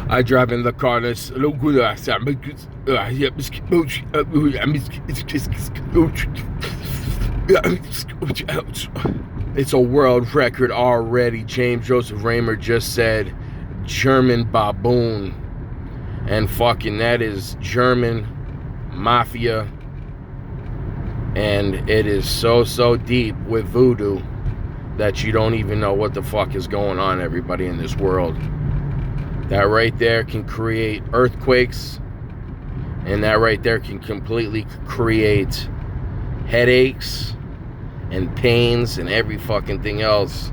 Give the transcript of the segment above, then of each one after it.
I drive in the car that's it's a world record already. James Joseph Raymer just said German baboon. And fucking that is German mafia. And it is so deep with voodoo that you don't even know what the fuck is going on, everybody, in this world. That right there can create earthquakes, and that right there can completely create headaches and pains and every fucking thing else.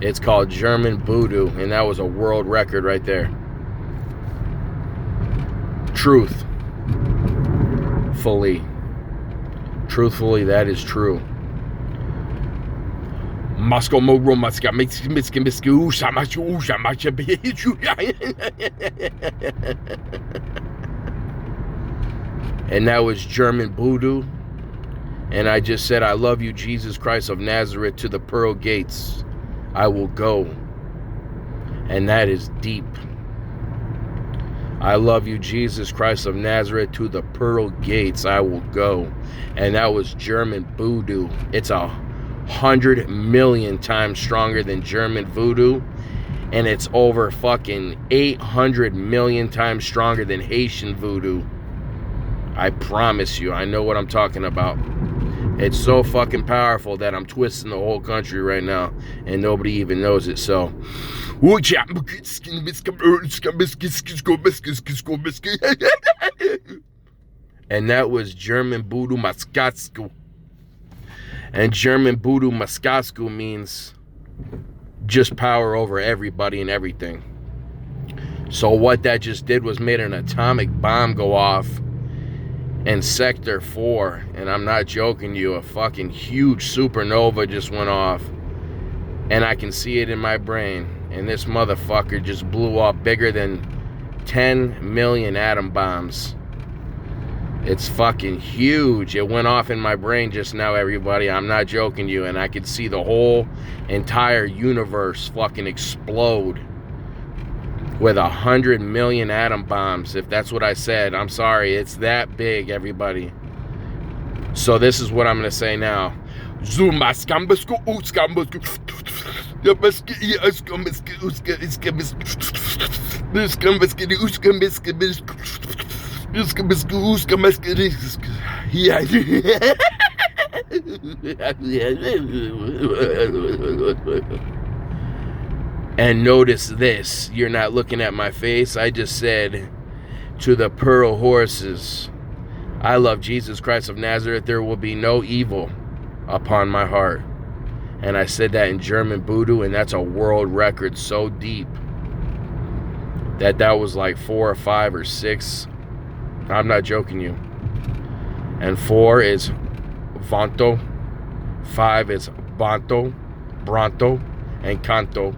It's called German voodoo, and that was a world record right there. Truthfully, that is true. Moscow Moro Moscow and that was German voodoo. And I just said, I love you, Jesus Christ of Nazareth, to the pearl gates I will go. And that is deep. I love you, Jesus Christ of Nazareth, to the pearl gates I will go. And that was German voodoo. It's 100 million times stronger than German voodoo. And it's over fucking 800 million times stronger than Haitian voodoo. I promise you, I know what I'm talking about. It's so fucking powerful that I'm twisting the whole country right now, and nobody even knows it. So, and that was German voodoo Maskatsko. And German voodoo Maskatsko means just power over everybody and everything. So what that just did was made an atomic bomb go off in Sector 4, and I'm not joking you, a fucking huge supernova just went off, and I can see it in my brain, and this motherfucker just blew up bigger than 10 million atom bombs. It's fucking huge. It went off in my brain just now, everybody. I'm not joking you, and I could see the whole entire universe fucking explode with 100 million atom bombs. If that's what I said, I'm sorry. It's that big, everybody. So this is what I'm going to say now. And notice this, you're not looking at my face. I just said to the pearl horses, I love Jesus Christ of Nazareth. There will be no evil upon my heart. And I said that in German voodoo, and that's a world record so deep that was like 4 or 5 or 6. I'm not joking you. And 4 is Vanto, 5 is Banto, Bronto, and Canto,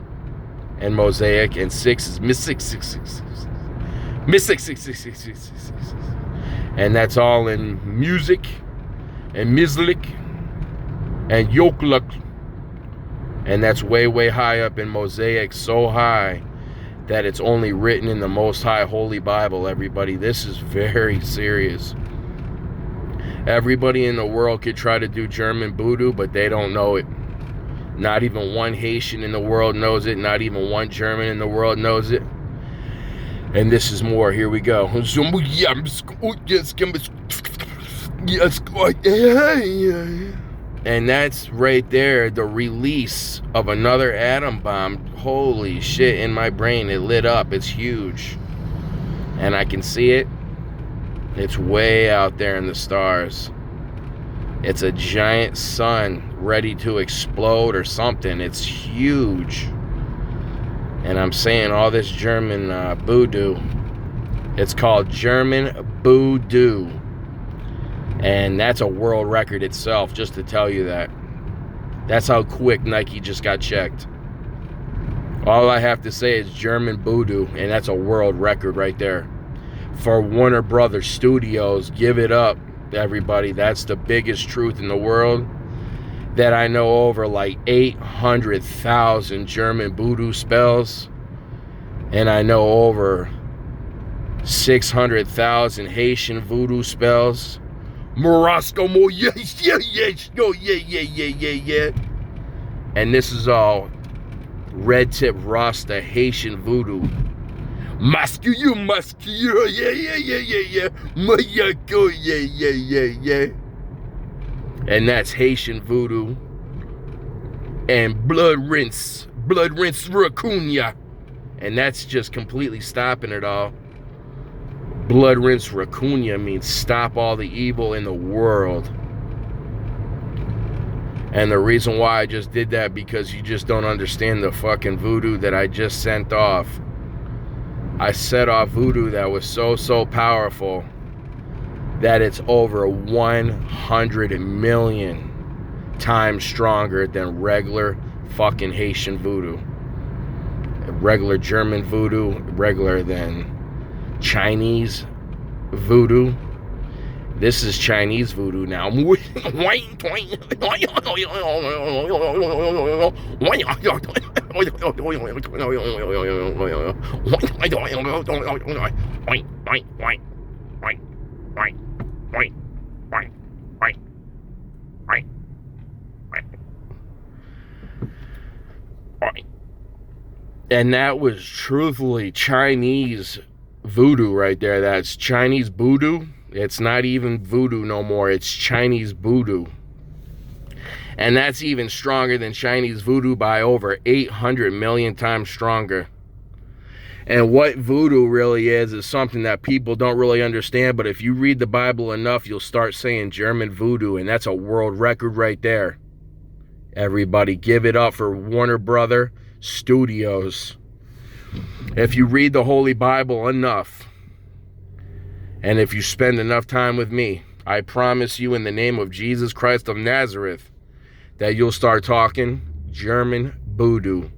and Mosaic, and 6 is Mystic 666. And that's all in music and Mislik and Yokluk. And that's way high up in Mosaic, so high that it's only written in the Most High Holy Bible, everybody. This is very serious. Everybody in the world could try to do German voodoo, but they don't know it. Not even one Haitian in the world knows it. Not even one German in the world knows it. And this is more. Here we go. And that's right there, the release of another atom bomb. Holy shit, in my brain, it lit up. It's huge. And I can see it. It's way out there in the stars. It's a giant sun ready to explode or something. It's huge. And I'm saying all this German voodoo. It's called German voodoo. And that's a world record itself, just to tell you that. That's how quick Nike just got checked. All I have to say is German voodoo, and that's a world record right there. For Warner Brothers Studios, give it up, everybody. That's the biggest truth in the world. That I know over like 800,000 German voodoo spells. And I know over 600,000 Haitian voodoo spells. Morosco mo yes, yeah, yes, yo, yeah. And this is all red tip Rasta Haitian voodoo. Mascu you, yeah. Mayako, yeah. And that's Haitian voodoo. And blood rinse raccoon. And that's just completely stopping it all. Blood rinse raccoon means stop all the evil in the world. And the reason why I just did that, because you just don't understand the fucking voodoo that I just sent off. I set off voodoo that was so powerful that it's over 100 million times stronger than regular fucking Haitian voodoo. Regular German voodoo, regular than Chinese voodoo. This is Chinese voodoo now. And that was truthfully Chinese voodoo right there. That's Chinese voodoo. It's not even voodoo no more. It's Chinese voodoo. And that's even stronger than Chinese voodoo by over 800 million times stronger. And what voodoo really is something that people don't really understand. But if you read the Bible enough, you'll start saying German voodoo. And that's a world record right there. Everybody give it up for Warner Brother Studios. If you read the Holy Bible enough, and if you spend enough time with me, I promise you in the name of Jesus Christ of Nazareth that you'll start talking German voodoo,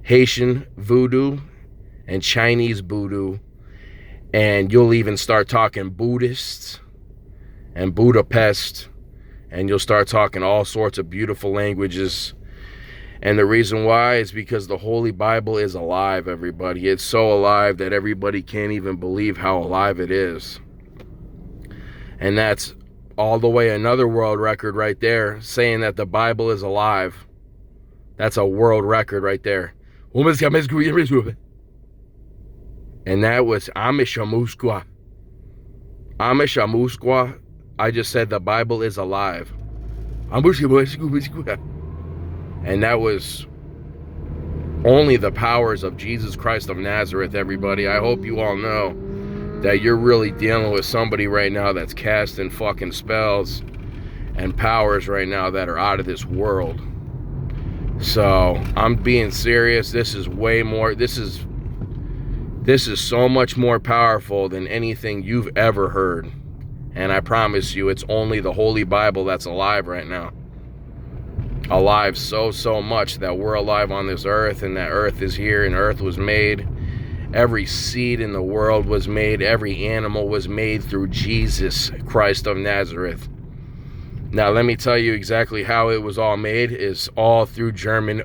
Haitian voodoo, and Chinese voodoo. And you'll even start talking Buddhists and Budapest. And you'll start talking all sorts of beautiful languages. And the reason why is because the Holy Bible is alive, everybody. It's so alive that everybody can't even believe how alive it is. And that's all the way another world record right there, saying that the Bible is alive. That's a world record right there. And that was Amishamuskwa. Amishamuskwa. I just said the Bible is alive. And that was only the powers of Jesus Christ of Nazareth, everybody. I hope you all know that you're really dealing with somebody right now that's casting fucking spells and powers right now that are out of this world. So I'm being serious. This is way more, this is so much more powerful than anything you've ever heard. And I promise you, it's only the Holy Bible that's alive right now. Alive so much that we're alive on this earth, and that earth is here, and earth was made. Every seed in the world was made. Every animal was made through Jesus Christ of Nazareth. Now, let me tell you exactly how it was all made. Is all through German.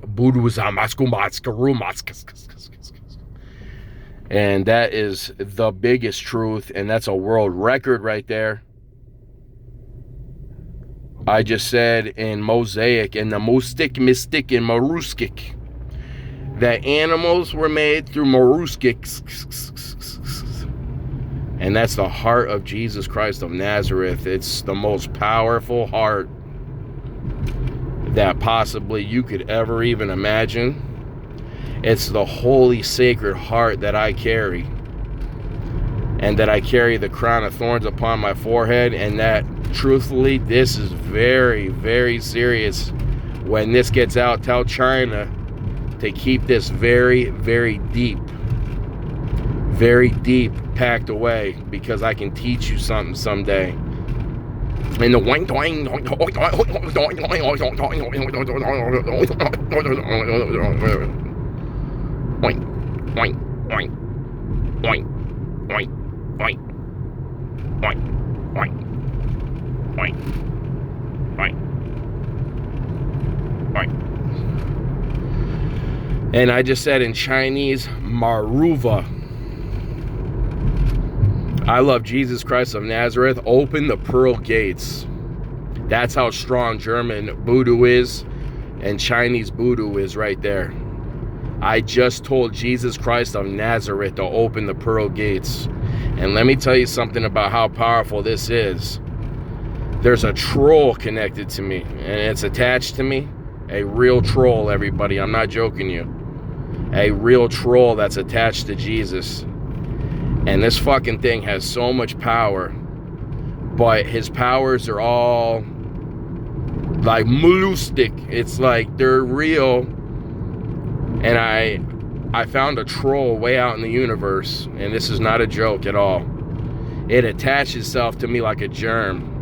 And that is the biggest truth, and that's a world record right there. I just said in Mosaic, in the Mostic, Mystic, and Maruskik, that animals were made through Maruskik. And that's the heart of Jesus Christ of Nazareth. It's the most powerful heart that possibly you could ever even imagine. It's the holy, sacred heart that I carry. And that I carry the crown of thorns upon my forehead. And that, truthfully, this is very, very serious. When this gets out, tell China to keep this very, very deep packed away, because I can teach you something someday. And the wing doing and I just said in Chinese, Maruva. I love Jesus Christ of Nazareth. Open the pearl gates. That's how strong German voodoo is and Chinese voodoo is right there. I just told Jesus Christ of Nazareth to open the pearl gates. And let me tell you something about how powerful this is. There's a troll connected to me, and it's attached to me. A real troll, everybody. I'm not joking you. A real troll that's attached to Jesus. And this fucking thing has so much power, but his powers are all like mollustic. It's like they're real. And I found a troll way out in the universe, and this is not a joke at all. It attached itself to me like a germ.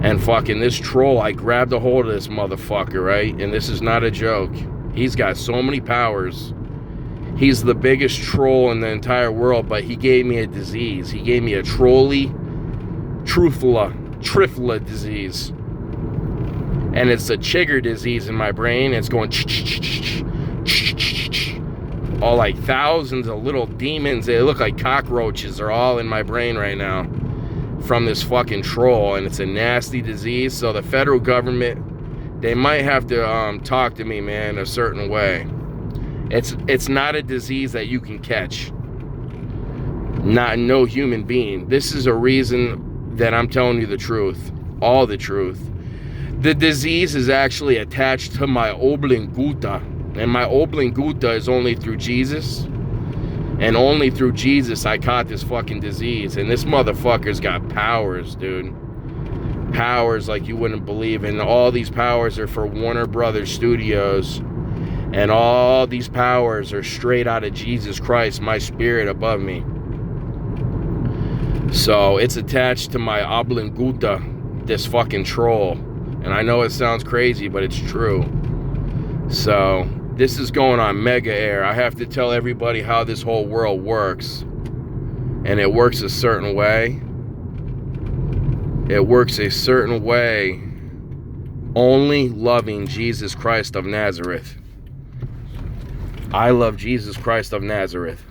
And fucking this troll, I grabbed a hold of this motherfucker, right? And this is not a joke. He's got so many powers. He's the biggest troll in the entire world, but he gave me a disease. He gave me a trifla disease. And it's a chigger disease in my brain. It's going all like thousands of little demons. They look like cockroaches. They're all in my brain right now from this fucking troll, and it's a nasty disease. So the federal government, they might have to talk to me, man, a certain way. It's not a disease that you can catch. No human being. This is a reason that I'm telling you the truth, all the truth. The disease is actually attached to my oblongata, and my oblongata is only through Jesus. And only through Jesus I caught this fucking disease. And this motherfucker's got powers, dude. Powers like you wouldn't believe. And all these powers are for Warner Brothers Studios. And all these powers are straight out of Jesus Christ, my spirit above me. So it's attached to my oblongata, this fucking troll. And I know it sounds crazy, but it's true. So this is going on Mega Air. I have to tell everybody how this whole world works. And it works a certain way. It works a certain way. Only loving Jesus Christ of Nazareth. I love Jesus Christ of Nazareth.